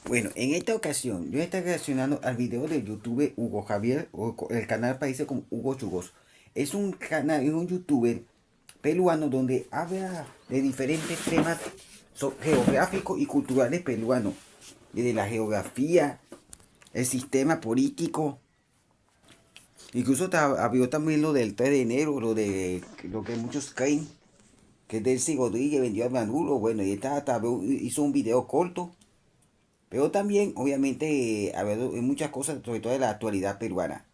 Bueno, en esta ocasión yo estoy reaccionando al video de YouTube Hugo Javier, o el canal aparece como Hugo Chugos. Es un canal, es un youtuber peruano donde habla de diferentes temas geográficos y culturales peruanos. Desde la geografía, el sistema político, incluso abrió también lo del 3 de enero, lo que muchos creen, que es Delcy Rodríguez vendió a Maduro. Bueno, y hizo un video corto. Pero también, obviamente, ha habido muchas cosas, sobre todo de la actualidad peruana.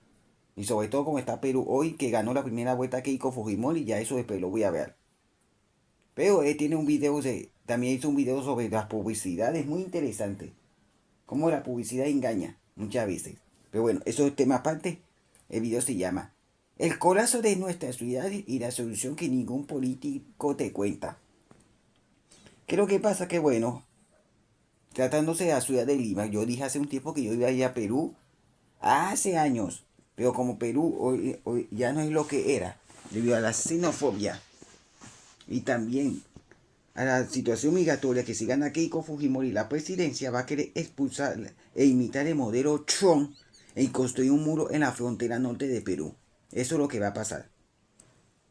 Y sobre todo como está Perú hoy, que ganó la primera vuelta Keiko Fujimori, ya eso después lo voy a ver. Pero él tiene un video, también hizo un video sobre las publicidades, muy interesante. Cómo la publicidad engaña, muchas veces. Pero bueno, eso es tema aparte. El video se llama El colapso de nuestras ciudades y la solución que ningún político te cuenta. ¿Qué es lo que pasa? Que bueno, tratándose de la ciudad de Lima, yo dije hace un tiempo que yo iba a ir a Perú hace años, pero como Perú hoy ya no es lo que era, debido a la xenofobia y también a la situación migratoria que si gana Keiko Fujimori la presidencia, va a querer expulsar e imitar el modelo Trump y construir un muro en la frontera norte de Perú. Eso es lo que va a pasar.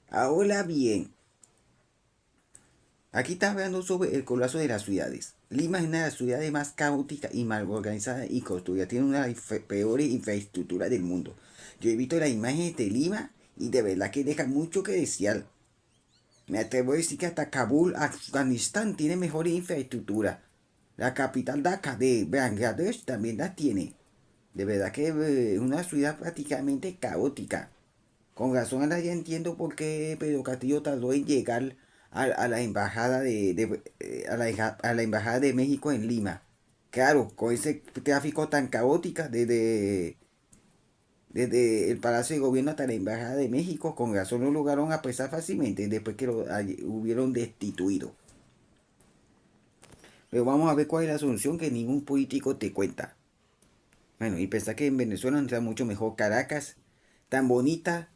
Ahora bien, aquí está hablando sobre el colapso de las ciudades. Lima es una de las ciudades más caóticas y mal organizadas y construidas. Tiene una de las peores infraestructuras del mundo. Yo he visto las imágenes de Lima y de verdad que deja mucho que desear. Me atrevo a decir que hasta Kabul, Afganistán, tiene mejor infraestructura. La capital Dhaka de Bangladesh también la tiene. De verdad que es una ciudad prácticamente caótica. Con razón ahora ya entiendo por qué Pedro Castillo tardó en llegar a la embajada a la embajada de México en Lima. Claro, con ese tráfico tan caótico desde el Palacio de Gobierno hasta la embajada de México, con razón lo lograron apresar fácilmente después que lo hubieron destituido. Pero vamos a ver cuál es la solución que ningún político te cuenta. Bueno, y pensar que en Venezuela está mucho mejor Caracas, tan bonita.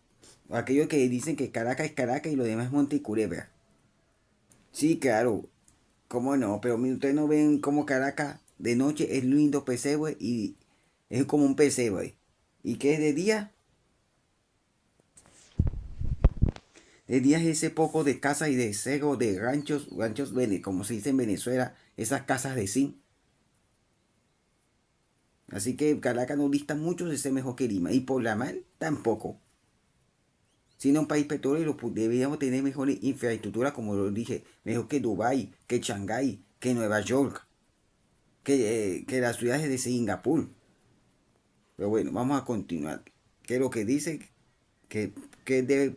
Aquellos que dicen que Caracas es Caracas y lo demás es Monte y Culebra. Sí, claro, cómo no, pero ustedes no ven como Caracas de noche es lindo pesebre y es como un pesebre. ¿Y qué es de día? De día es ese poco de casas y de cerro, de ranchos, como se dice en Venezuela, esas casas de zinc. Así que Caracas no dista mucho de ser mejor que Lima. Y por la mar tampoco. Siendo un país petrolero, pues deberíamos tener mejores infraestructura, como lo dije, mejor que Dubái, que Shanghái, que Nueva York, que las ciudades de Singapur. Pero bueno, vamos a continuar. ¿Qué es lo que dice? ¿Qué, qué, debe,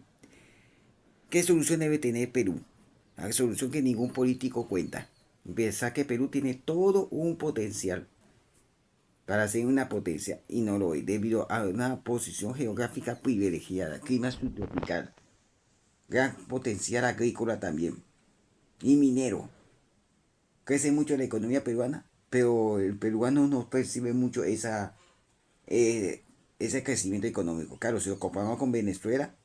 ¿Qué solución debe tener Perú? La solución que ningún político cuenta. Pensar que Perú tiene todo un potencial para ser una potencia y no lo es debido a una posición geográfica privilegiada, clima subtropical, gran potencial agrícola también y minero. Crece mucho la economía peruana, pero el peruano no percibe mucho eh, ese crecimiento económico. Claro, si lo comparamos con Venezuela,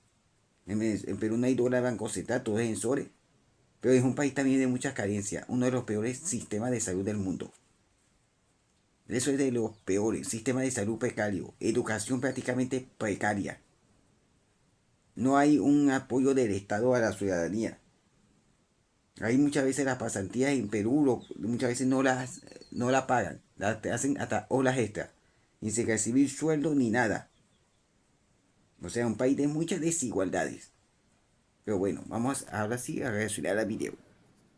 en Perú no hay dólar banco central, todo es en soles, pero es un país también de muchas carencias, uno de los peores sistemas de salud del mundo. Eso es de los peores, sistema de salud precario, educación prácticamente precaria. No hay un apoyo del Estado a la ciudadanía. Hay muchas veces las pasantías en Perú, muchas veces no la pagan, te hacen hasta horas extras, ni sin recibir sueldo ni nada. O sea, un país de muchas desigualdades. Pero bueno, vamos ahora sí a reaccionar al video.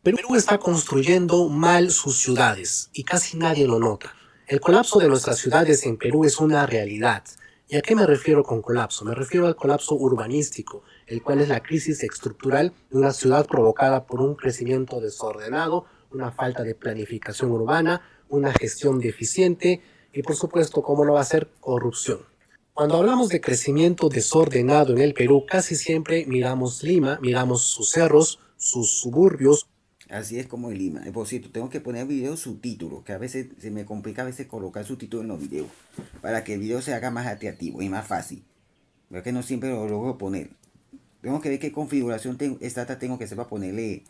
Perú está construyendo mal sus ciudades y casi nadie lo nota. El colapso de nuestras ciudades en Perú es una realidad. ¿Y a qué me refiero con colapso? Me refiero al colapso urbanístico, el cual es la crisis estructural de una ciudad provocada por un crecimiento desordenado, una falta de planificación urbana, una gestión deficiente y por supuesto, ¿cómo no va a ser? Corrupción. Cuando hablamos de crecimiento desordenado en el Perú, casi siempre miramos Lima, miramos sus cerros, sus suburbios. Así es como en Lima. Por cierto, tengo que poner video subtítulos, que a veces se me complica a veces colocar subtítulos en los videos, para que el video se haga más atractivo y más fácil. Pero que no siempre lo logro poner. Tengo que ver qué configuración exacta tengo que hacer para ponerle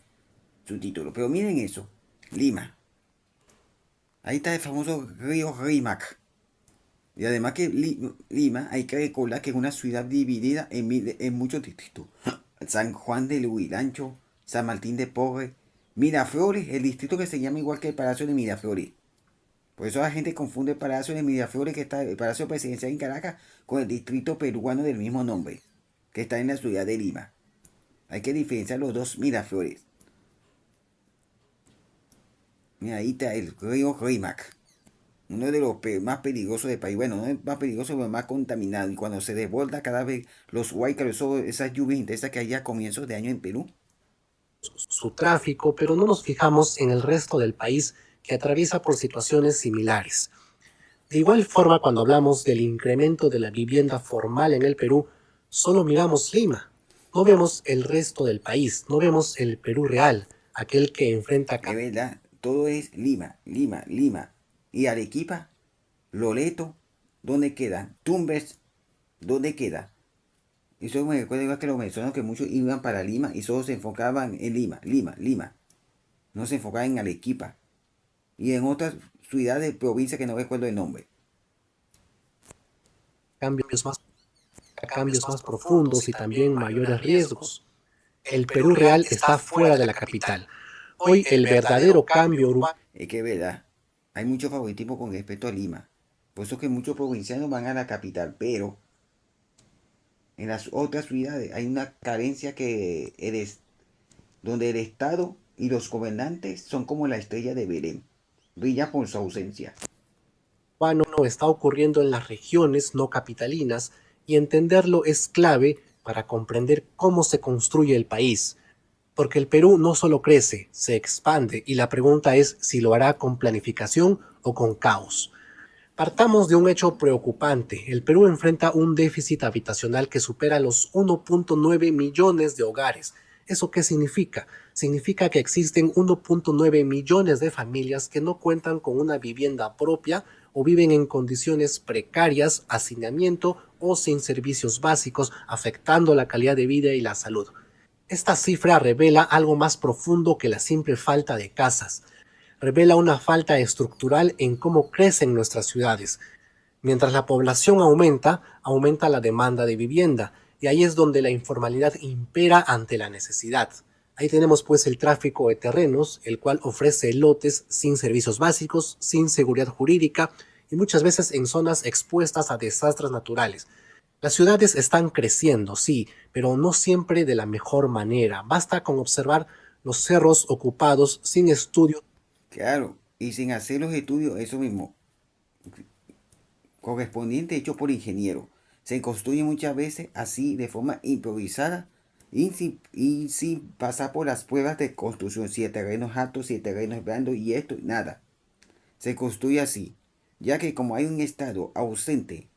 subtítulos. Pero miren eso. Lima. Ahí está el famoso río Rímac. Y además que Lima, hay que recordar que es una ciudad dividida en muchos distritos. San Juan de Lurigancho, San Martín de Porres, Miraflores, el distrito que se llama igual que el Palacio de Miraflores. Por eso la gente confunde el Palacio de Miraflores, que está el Palacio Presidencial en Caracas, con el distrito peruano del mismo nombre, que está en la ciudad de Lima. Hay que diferenciar los dos Miraflores. Mira, ahí está el río Rímac, uno de los más peligrosos del país. Bueno, no es más peligroso, pero más contaminado. Y cuando se desborda cada vez los huaycaros, esas lluvias intensas que hay a comienzos de año en Perú. Su tráfico, pero no nos fijamos en el resto del país que atraviesa por situaciones similares. De igual forma, cuando hablamos del incremento de la vivienda formal en el Perú, solo miramos Lima. No vemos el resto del país, no vemos el Perú real, aquel que enfrenta Es verdad, todo es Lima, Lima, Lima. Y Arequipa, Loreto, ¿dónde queda? Tumbes, ¿dónde queda? Eso me recuerda igual que los venezolanos que muchos iban para Lima y solo se enfocaban en Lima, Lima, Lima. No se enfocaban en Arequipa. Y en otras ciudades, provincias que no recuerdo el nombre. cambios más, cambios más profundos y también mayores riesgos. El Perú real está fuera de la capital. Hoy el verdadero cambio urbano Es que es verdad, hay mucho favoritismo con respecto a Lima. Por eso es que muchos provincianos van a la capital, pero en las otras ciudades hay una carencia donde el Estado y los gobernantes son como la estrella de Belén, brilla por su ausencia. está ocurriendo en las regiones no capitalinas y entenderlo es clave para comprender cómo se construye el país. Porque el Perú no solo crece, se expande y la pregunta es si lo hará con planificación o con caos. Partamos de un hecho preocupante. El Perú enfrenta un déficit habitacional que supera los 1.9 millones de hogares. ¿Eso qué significa? Significa que existen 1.9 millones de familias que no cuentan con una vivienda propia o viven en condiciones precarias, hacinamiento o sin servicios básicos, afectando la calidad de vida y la salud. Esta cifra revela algo más profundo que la simple falta de casas. Revela una falta estructural en cómo crecen nuestras ciudades. Mientras la población aumenta, aumenta la demanda de vivienda, y ahí es donde la informalidad impera ante la necesidad. Ahí tenemos pues el tráfico de terrenos, el cual ofrece lotes sin servicios básicos, sin seguridad jurídica y muchas veces en zonas expuestas a desastres naturales. Las ciudades están creciendo, sí, pero no siempre de la mejor manera. Basta con observar los cerros ocupados sin estudios. Claro, y sin hacer los estudios, eso mismo, correspondiente hecho por ingenieros. Se construye muchas veces así de forma improvisada y sin pasar por las pruebas de construcción, si el terreno es alto, si el terreno es blando y esto, nada. Se construye así, ya que como hay un Estado ausente,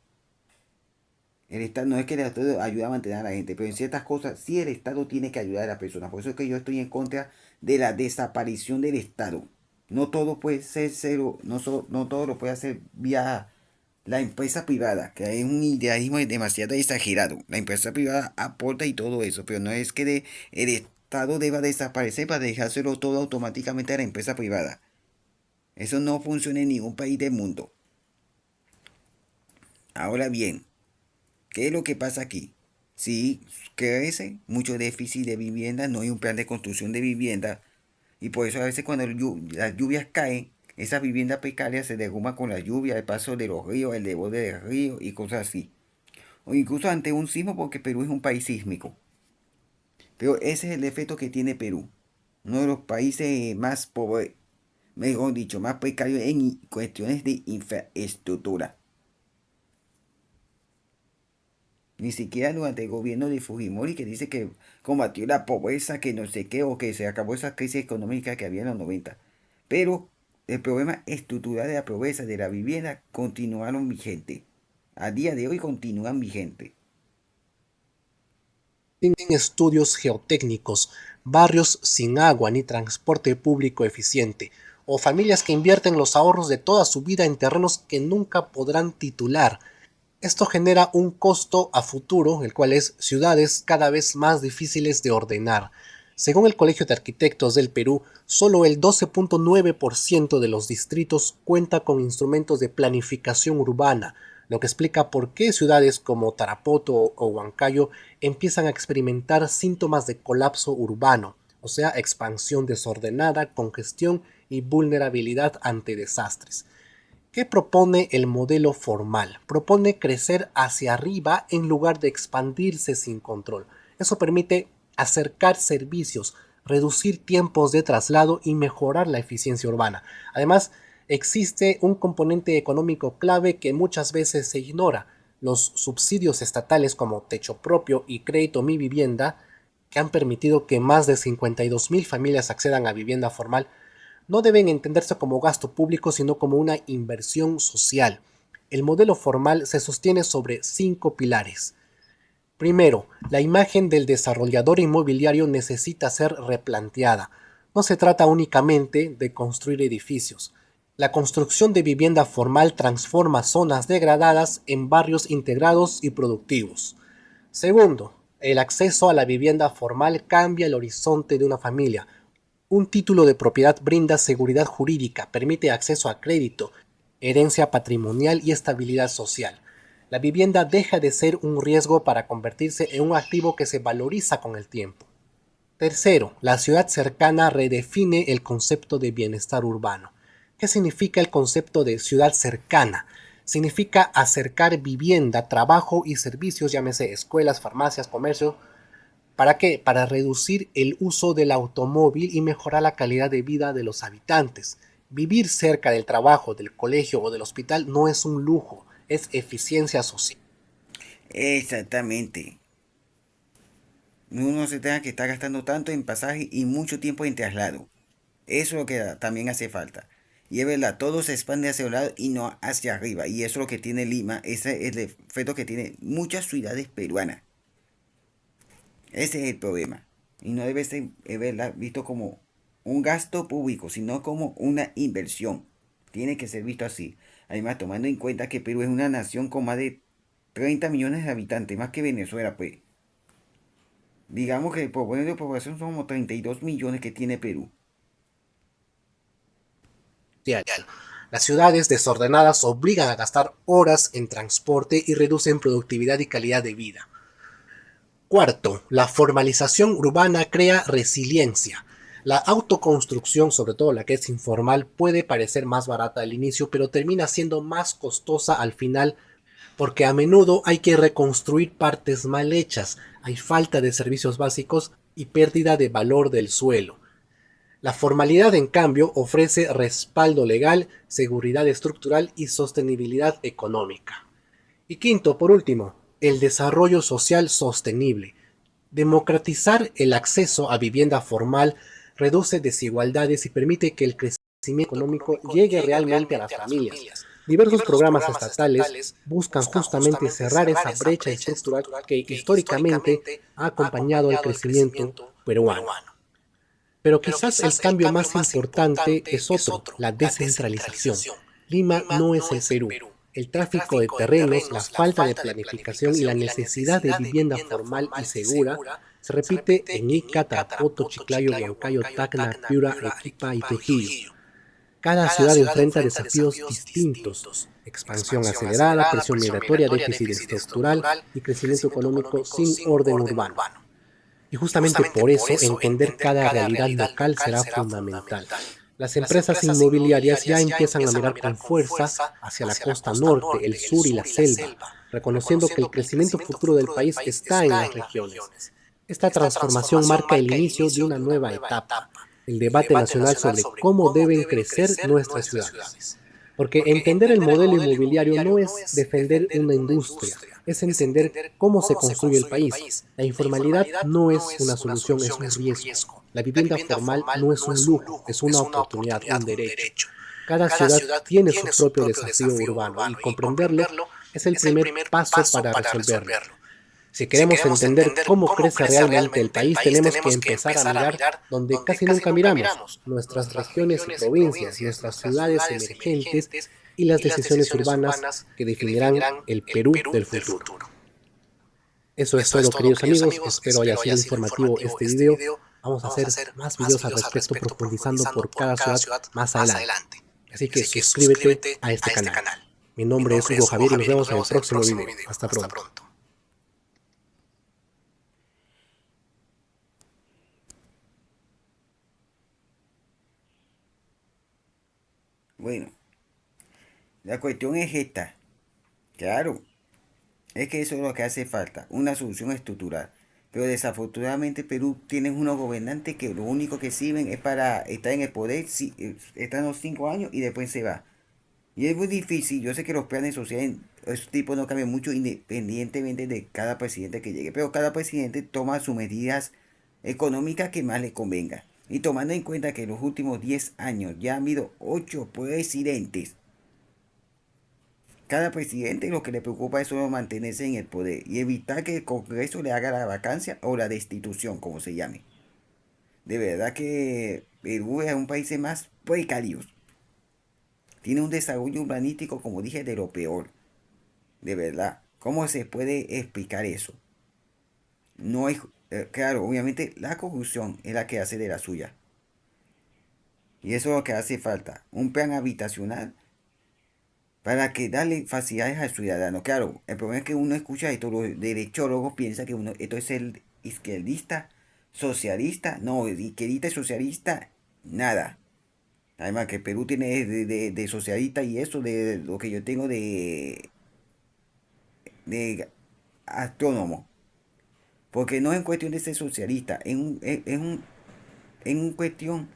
el Estado no es que el Estado ayuda a mantener a la gente, pero en ciertas cosas sí el Estado tiene que ayudar a las personas. Por eso es que yo estoy en contra de la desaparición del Estado. No todo puede ser cero, no todo lo puede hacer vía la empresa privada, que es un idealismo demasiado exagerado. La empresa privada aporta y todo eso, pero no es que el Estado deba desaparecer para dejárselo todo automáticamente a la empresa privada. Eso no funciona en ningún país del mundo. Ahora bien, ¿qué es lo que pasa aquí? Si crece mucho déficit de vivienda, no hay un plan de construcción de vivienda, y por eso a veces cuando las lluvias caen, esas viviendas precarias se derrumban con la lluvia, el paso de los ríos, el desborde del río y cosas así. O incluso ante un sismo, porque Perú es un país sísmico. Pero ese es el defecto que tiene Perú. Uno de los países más pobres, mejor dicho, más precarios en cuestiones de infraestructura. Ni siquiera durante el gobierno de Fujimori, que dice que combatió la pobreza, que no sé qué, o que se acabó esa crisis económica que había en los 90. Pero el problema estructural de la pobreza de la vivienda continuaron vigentes. A día de hoy continúan vigentes. Sin estudios geotécnicos, barrios sin agua ni transporte público eficiente, o familias que invierten los ahorros de toda su vida en terrenos que nunca podrán titular. Esto genera un costo a futuro, el cual es ciudades cada vez más difíciles de ordenar. Según el Colegio de Arquitectos del Perú, solo el 12.9% de los distritos cuenta con instrumentos de planificación urbana, lo que explica por qué ciudades como Tarapoto o Huancayo empiezan a experimentar síntomas de colapso urbano, o sea, expansión desordenada, congestión y vulnerabilidad ante desastres. ¿Qué propone el modelo formal? Propone crecer hacia arriba en lugar de expandirse sin control. Eso permite acercar servicios, reducir tiempos de traslado y mejorar la eficiencia urbana. Además, existe un componente económico clave que muchas veces se ignora: los subsidios estatales como Techo Propio y Crédito Mi Vivienda, que han permitido que más de 52.000 familias accedan a vivienda formal, no deben entenderse como gasto público, sino como una inversión social. El modelo formal se sostiene sobre 5 pilares. Primero, la imagen del desarrollador inmobiliario necesita ser replanteada. No se trata únicamente de construir edificios. La construcción de vivienda formal transforma zonas degradadas en barrios integrados y productivos. Segundo, el acceso a la vivienda formal cambia el horizonte de una familia. Un título de propiedad brinda seguridad jurídica, permite acceso a crédito, herencia patrimonial y estabilidad social. La vivienda deja de ser un riesgo para convertirse en un activo que se valoriza con el tiempo. Tercero, la ciudad cercana redefine el concepto de bienestar urbano. ¿Qué significa el concepto de ciudad cercana? Significa acercar vivienda, trabajo y servicios, llámese escuelas, farmacias, comercio. ¿Para qué? Para reducir el uso del automóvil y mejorar la calidad de vida de los habitantes. Vivir cerca del trabajo, del colegio o del hospital no es un lujo, es eficiencia social. Exactamente. Uno no se tenga que estar gastando tanto en pasaje y mucho tiempo en traslado. Eso es lo que también hace falta. Y es verdad, todo se expande hacia un lado y no hacia arriba. Y eso es lo que tiene Lima. Ese es el efecto que tiene muchas ciudades peruanas. Ese es el problema. Y no debe ser, es verdad, visto como un gasto público, sino como una inversión. Tiene que ser visto así. Además, tomando en cuenta que Perú es una nación con más de 30 millones de habitantes, más que Venezuela, pues. Digamos que por volumen de población son como 32 millones que tiene Perú. Las ciudades desordenadas obligan a gastar horas en transporte y reducen productividad y calidad de vida. Cuarto, la formalización urbana crea resiliencia. La autoconstrucción, sobre todo la que es informal, puede parecer más barata al inicio, pero termina siendo más costosa al final, porque a menudo hay que reconstruir partes mal hechas, hay falta de servicios básicos y pérdida de valor del suelo. La formalidad, en cambio, ofrece respaldo legal, seguridad estructural y sostenibilidad económica. Y quinto, por último, el desarrollo social sostenible. Democratizar el acceso a vivienda formal reduce desigualdades y permite que el crecimiento económico llegue realmente a las familias. Diversos programas estatales buscan justamente cerrar esa brecha estructural que históricamente ha acompañado el crecimiento peruano. Pero quizás el cambio más importante es otro: la descentralización. Lima no es el Perú. El tráfico de terrenos, la falta de planificación y la necesidad de vivienda formal y segura se repite en Ica, Tarapoto, Chiclayo, Huancayo, Tacna, Piura, Arequipa y Trujillo. Cada ciudad enfrenta desafíos distintos: expansión acelerada, presión migratoria, déficit estructural y crecimiento económico sin orden urbano. Y justamente por eso entender cada realidad local será fundamental. Las empresas inmobiliarias ya empiezan a mirar con fuerza hacia la costa norte, el sur y la selva, reconociendo que el crecimiento futuro del país está en las regiones. Esta transformación marca el inicio de una nueva etapa, el debate nacional sobre cómo deben crecer nuestras ciudades. Porque entender el modelo inmobiliario no es defender una industria, es entender cómo se construye el país. La informalidad no es una solución, es un riesgo. La vivienda formal no es un lujo, es una oportunidad, un derecho. Cada ciudad tiene su propio desafío urbano y comprenderlo es el primer paso para resolverlo. Si queremos entender cómo crece realmente el país, tenemos que empezar a mirar donde casi nunca miramos: nuestras regiones y provincias, nuestras ciudades emergentes y las decisiones urbanas que definirán el Perú del futuro. Eso es todo, queridos amigos. Espero haya sido informativo este video. Vamos a hacer más videos al respecto profundizando por cada ciudad más adelante. Así que suscríbete a este canal. Mi nombre es Hugo Javier y nos vemos en el próximo video. Hasta pronto. Bueno, la cuestión es esta. Claro, es que eso es lo que hace falta, una solución estructural. Pero desafortunadamente Perú tiene unos gobernantes que lo único que sirven es para estar en el poder, están los 5 años y después se va. Y es muy difícil, yo sé que los planes sociales, esos tipos no cambian mucho independientemente de cada presidente que llegue, pero cada presidente toma sus medidas económicas que más le convenga. Y tomando en cuenta que en los últimos 10 años ya han habido 8 presidentes, cada presidente lo que le preocupa es solo mantenerse en el poder y evitar que el Congreso le haga la vacancia o la destitución, como se llame. De verdad que Perú es un país más precario. Tiene un desarrollo urbanístico, como dije, de lo peor. De verdad. ¿Cómo se puede explicar eso? No es, claro, obviamente la corrupción es la que hace de la suya. Y eso es lo que hace falta. Un plan habitacional para que darle facilidades al ciudadano. Claro, el problema es que uno escucha esto, los derechólogos piensan que uno, esto es el izquierdista, socialista, no, izquierdista y socialista, nada. Además que Perú tiene de socialista y eso de lo que yo tengo de astrónomo. Porque no es en cuestión de ser socialista, en cuestión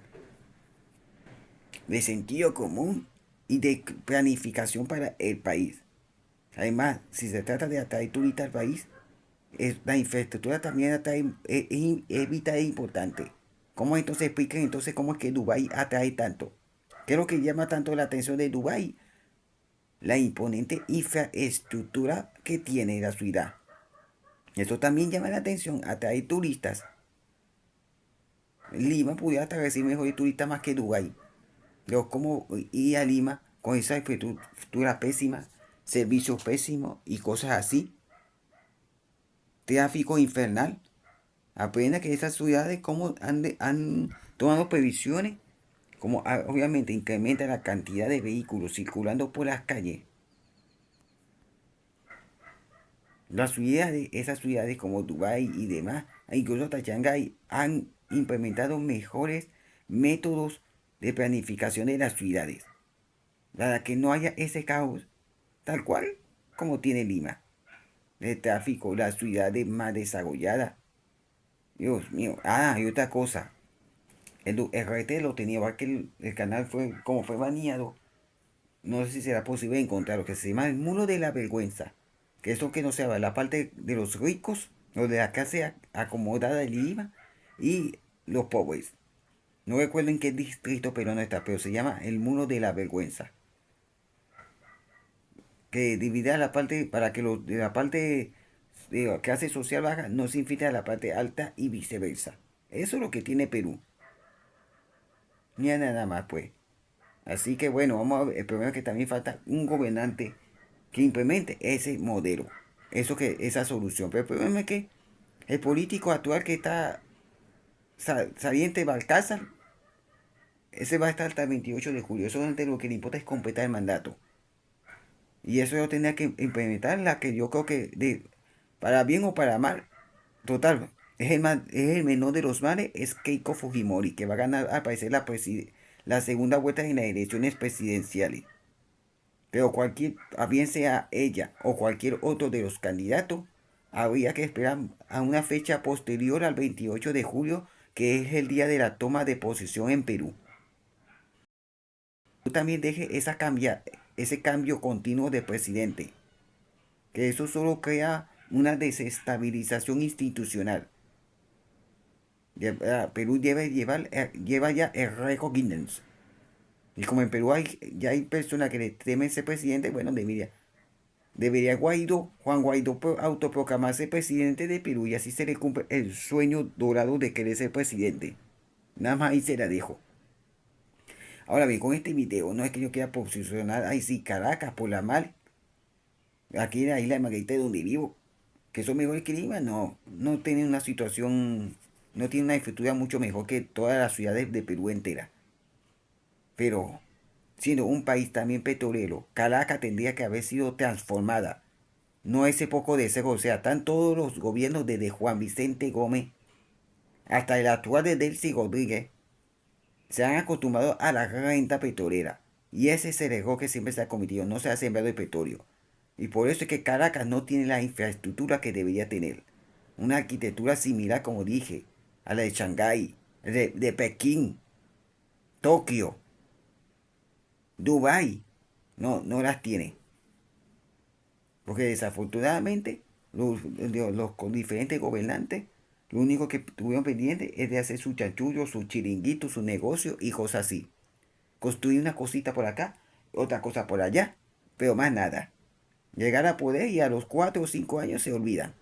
de sentido común y de planificación para el país. Además, si se trata de atraer turistas al país, la infraestructura también es vital e importante. ¿Cómo entonces explican entonces cómo es que Dubái atrae tanto? ¿Qué es lo que llama tanto la atención de Dubái? La imponente infraestructura que tiene la ciudad. Eso también llama la atención, atrae turistas. Lima pudiera atraer mejor turistas más que Dubái. Pero como ir a Lima con esa infraestructura pésima, servicios pésimos y cosas así, tráfico infernal. Apenas que esas ciudades como han tomado previsiones, como obviamente incrementa la cantidad de vehículos circulando por las calles. Las ciudades, esas ciudades como Dubái y demás, incluso hasta Shanghái, han implementado mejores métodos de planificación de las ciudades, para que no haya ese caos, tal cual como tiene Lima. El tráfico, las ciudades más desarrolladas. Dios mío. Ah, y otra cosa. El RT lo tenía, igual que el canal fue, como fue baneado, no sé si será posible encontrar lo que se llama el muro de la vergüenza. Que eso que no se va, la parte de los ricos, o de la clase acomodada de Lima, y los pobres. No recuerdo en qué distrito, pero no está, pero se llama el muro de la vergüenza. Que divide la parte, para que de la parte de la clase social baja no se infiltre a la parte alta y viceversa. Eso es lo que tiene Perú. Ni a nada más, pues. Así que bueno, vamos a ver. El problema es que también falta un gobernante que implemente ese modelo. Esa solución. Pero el problema es que el político actual que está saliente Balcázar, ese va a estar hasta el 28 de julio. Eso lo que le importa es completar el mandato. Y eso yo tenía que implementar la que yo creo que para bien o para mal, total, es el menor de los males, es Keiko Fujimori, que va a ganar al parecer la segunda vuelta en las elecciones presidenciales. Pero a bien sea ella o cualquier otro de los candidatos, habría que esperar a una fecha posterior al 28 de julio, que es el día de la toma de posesión en Perú. También deje ese cambio continuo de presidente, que eso solo crea una desestabilización institucional. Perú lleva ya el récord Guinness. Y como en Perú ya hay personas que le temen ser presidente, bueno, debería Juan Guaidó autoproclamarse presidente de Perú y así se le cumple el sueño dorado de querer ser presidente. Nada más ahí se la dejo. Ahora bien, con este video no es que yo quiera posicionar, ay sí, Caracas por la mal, aquí en la isla de Margarita donde vivo, que son mejores climas, no tienen una situación no tiene una infraestructura mucho mejor que todas las ciudades de Perú entera. Pero, siendo un país también petrolero, Caracas tendría que haber sido transformada. No ese poco de cero, o sea, están todos los gobiernos desde Juan Vicente Gómez hasta el actual de Delcy Rodríguez, se han acostumbrado a la renta petrolera. Y ese es el error que siempre se ha cometido, no se ha sembrado el petróleo. Y por eso es que Caracas no tiene la infraestructura que debería tener. Una arquitectura similar, como dije, a la de Shanghái, de Pekín, Tokio, Dubái. No, no las tiene. Porque desafortunadamente los diferentes gobernantes lo único que tuvieron pendiente es de hacer su chanchullo, su chiringuito, su negocio y cosas así. Construir una cosita por acá, otra cosa por allá, pero más nada. Llegar al poder y a los 4 o 5 años se olvidan.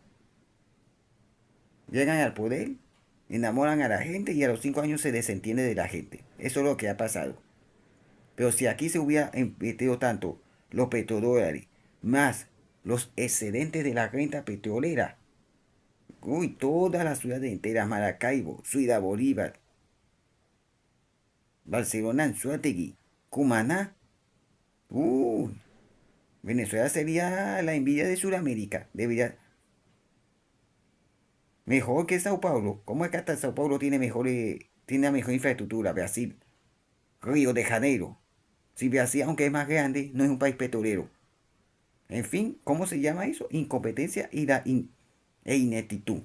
Llegan al poder, enamoran a la gente y a los 5 años se desentiende de la gente. Eso es lo que ha pasado. Pero si aquí se hubiera metido tanto los petrodólares más los excedentes de la renta petrolera, uy, todas las ciudades enteras, Maracaibo, Ciudad Bolívar, Barcelona, Anzoátegui, Cumaná, uy, Venezuela sería la envidia de Sudamérica. Debería, mejor que Sao Paulo. ¿Cómo es que hasta Sao Paulo tiene la mejor infraestructura? Brasil, Río de Janeiro. Si Brasil, aunque es más grande, no es un país petrolero. En fin, ¿cómo se llama eso? Incompetencia e ineptitud.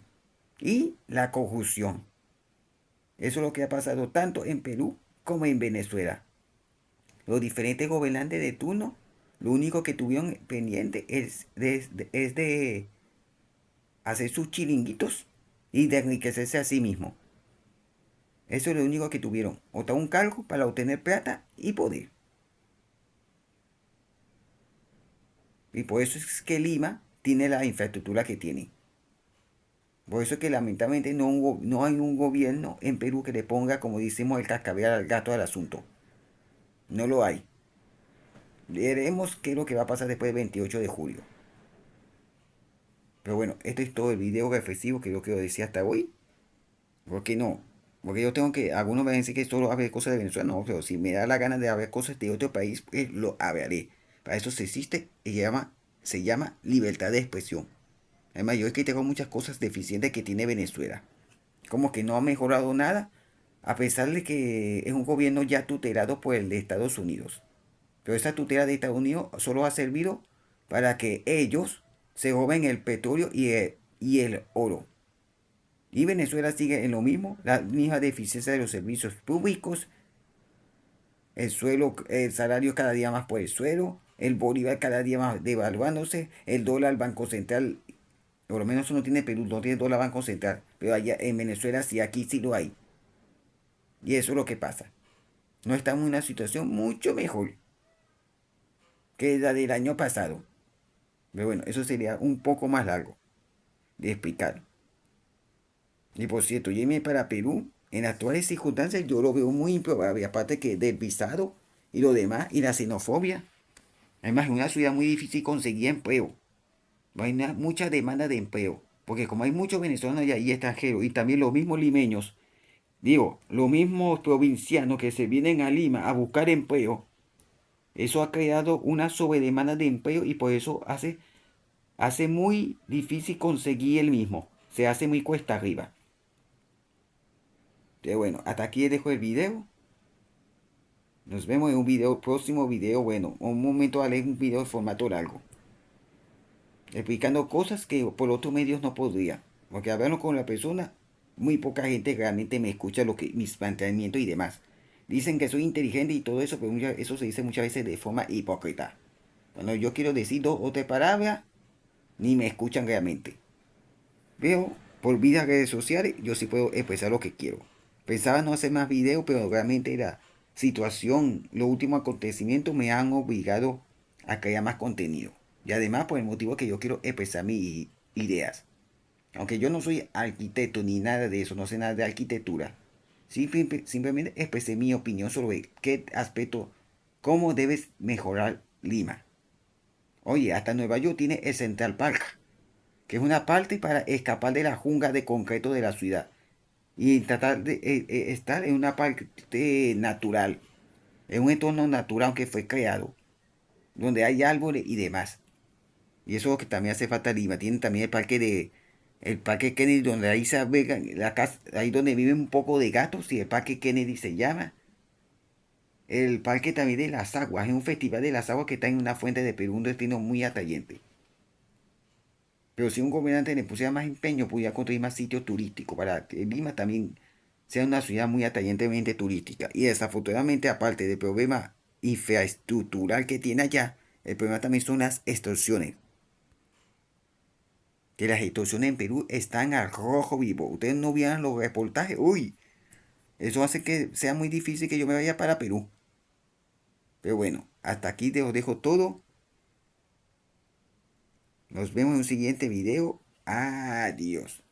Y la corrupción. Eso es lo que ha pasado tanto en Perú como en Venezuela. Los diferentes gobernantes de turno, lo único que tuvieron pendiente es de hacer sus chiringuitos y de enriquecerse a sí mismo. Eso es lo único que tuvieron. Otra un cargo para obtener plata y poder. Y por eso es que Lima tiene la infraestructura que tiene. Por eso es que lamentablemente no hay un gobierno en Perú que le ponga, como decimos, el cascabel al gato al asunto. No lo hay. Veremos qué es lo que va a pasar después del 28 de julio. Pero bueno, esto es todo el video reflexivo que yo quiero decir hasta hoy. ¿Por qué no? Porque yo tengo que, algunos van a decir que solo haber cosas de Venezuela, no, pero si me da la gana de haber cosas de otro país, pues lo hablaré. Para eso se existe y se llama libertad de expresión. Además, yo es que tengo muchas cosas deficientes que tiene Venezuela. Como que no ha mejorado nada, a pesar de que es un gobierno ya tutelado por el de Estados Unidos. Pero esa tutela de Estados Unidos solo ha servido para que ellos se roben el petróleo y el oro. Y Venezuela sigue en lo mismo, la misma deficiencia de los servicios públicos, el suelo, el salario cada día más por el suelo, el bolívar cada día más devaluándose, el dólar, Banco Central, por lo menos uno tiene Perú, no tiene dólar Banco Central, pero allá en Venezuela sí, aquí sí lo hay. Y eso es lo que pasa. No estamos en una situación mucho mejor que la del año pasado. Pero bueno, eso sería un poco más largo de explicar. Y por cierto, irme para Perú, en actuales circunstancias, yo lo veo muy improbable, aparte que del visado y lo demás, y la xenofobia. Además, es una ciudad muy difícil conseguir empleo. No hay mucha demanda de empleo, porque como hay muchos venezolanos y extranjeros, y también los mismos limeños, digo, los mismos provincianos que se vienen a Lima a buscar empleo, eso ha creado una sobredemanda de empleo y por eso hace muy difícil conseguir el mismo. Se hace muy cuesta arriba. Pero bueno, hasta aquí dejo el video. Nos vemos en un próximo video. Bueno, un momento haré un video de formato largo. Explicando cosas que por otros medios no podría. Porque hablando con la persona, muy poca gente realmente me escucha mis planteamientos y demás. Dicen que soy inteligente y todo eso, pero eso se dice muchas veces de forma hipócrita. Cuando yo quiero decir dos o tres palabras, ni me escuchan realmente. Veo por vía redes sociales, yo sí puedo expresar lo que quiero. Pensaba no hacer más videos, pero realmente la situación, los últimos acontecimientos me han obligado a crear más contenido. Y además por el motivo que yo quiero expresar mis ideas. Aunque yo no soy arquitecto ni nada de eso, no sé nada de arquitectura. Simplemente expresé mi opinión sobre qué aspecto, cómo debes mejorar Lima. Oye, hasta Nueva York tiene el Central Park, que es una parte para escapar de la jungla de concreto de la ciudad. y tratar de estar en una parte natural, en un entorno natural que fue creado, donde hay árboles y demás. Y eso es lo que también hace falta Lima. Tienen también el parque Kennedy, donde ahí se albergan, la casa, ahí donde viven un poco de gatos, y el parque Kennedy se llama. El parque también de las aguas, es un festival de las aguas que está en una fuente de Perú, un destino muy atrayente. Pero si un gobernante le pusiera más empeño, podría construir más sitios turísticos para que Lima también sea una ciudad muy atrayentemente turística. Y desafortunadamente, aparte del problema infraestructural que tiene allá, el problema también son las extorsiones. Que las extorsiones en Perú están al rojo vivo. Ustedes no vieran los reportajes. Uy, eso hace que sea muy difícil que yo me vaya para Perú. Pero bueno, hasta aquí te os dejo todo. Nos vemos en un siguiente video. Adiós.